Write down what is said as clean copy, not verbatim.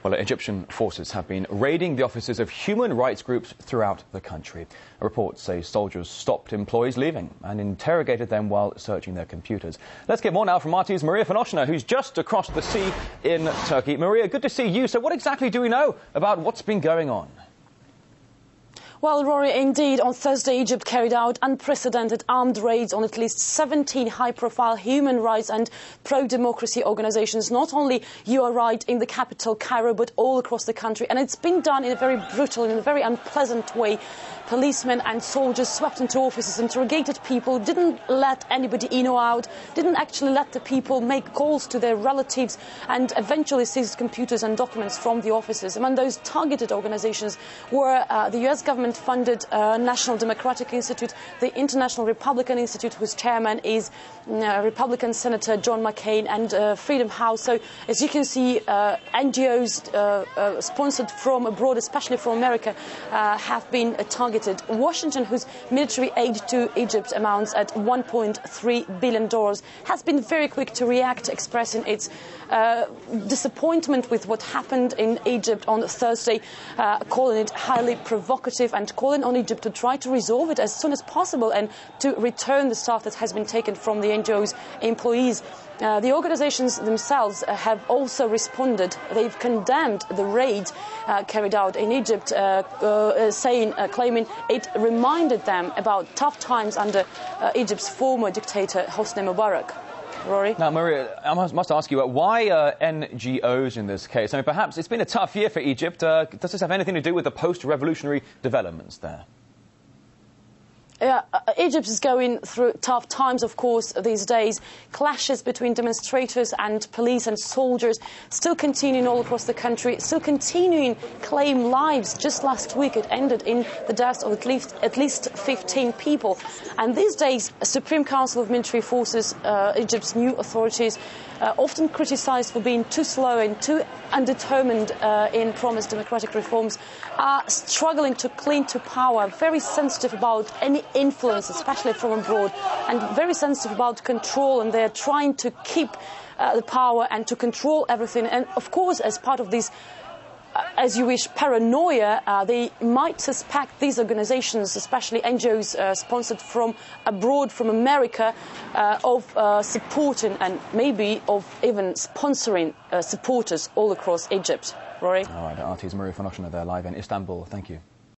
Well, Egyptian forces have been raiding the offices of human rights groups throughout the country. Reports say soldiers stopped employees leaving and interrogated them while searching their computers. Let's get more now from RT's Maria Fanoshina, who's just across the sea in Turkey. Maria, good to see you. So what exactly do we know about what's been going on? Well, Rory, indeed, on Thursday, Egypt carried out unprecedented armed raids on at least 17 high-profile human rights and pro-democracy organizations. Not only, you are right, in the capital, Cairo, but all across the country. And it's been done in a very brutal, in a very unpleasant way. Policemen and soldiers swept into offices, interrogated people, didn't let anybody in or out, didn't actually let the people make calls to their relatives, and eventually seized computers and documents from the offices. Among those targeted organizations were the US government-funded National Democratic Institute, the International Republican Institute, whose chairman is Republican Senator John McCain, and Freedom House. So, as you can see, NGOs sponsored from abroad, especially from America, have been targeted. Washington, whose military aid to Egypt amounts at $1.3 billion, has been very quick to react, expressing its disappointment with what happened in Egypt on Thursday, calling it highly provocative and calling on Egypt to try to resolve it as soon as possible and to return the stuff that has been taken from the NGOs employees. The organizations themselves have also responded. They've condemned the raid carried out in Egypt, claiming it reminded them about tough times under Egypt's former dictator, Hosni Mubarak. Rory? Now, Maria, I must ask you, why NGOs in this case? I mean, perhaps it's been a tough year for Egypt. Does this have anything to do with the post-revolutionary developments there? Egypt is going through tough times, of course, these days. Clashes between demonstrators and police and soldiers still continuing all across the country, still continuing claim lives. Just last week it ended in the deaths of at least 15 people. And these days, Supreme Council of Military Forces, Egypt's new authorities, often criticised for being too slow and too undetermined in promised democratic reforms, are struggling to cling to power, very sensitive about any influence, especially from abroad, and very sensitive about control, and they're trying to keep the power and to control everything. And of course, as part of this, as you wish, paranoia, they might suspect these organizations, especially NGOs sponsored from abroad, from America, of supporting and maybe of even sponsoring supporters all across Egypt. Rory? All right, RT's Maria Fanoshina there live in Istanbul. Thank you.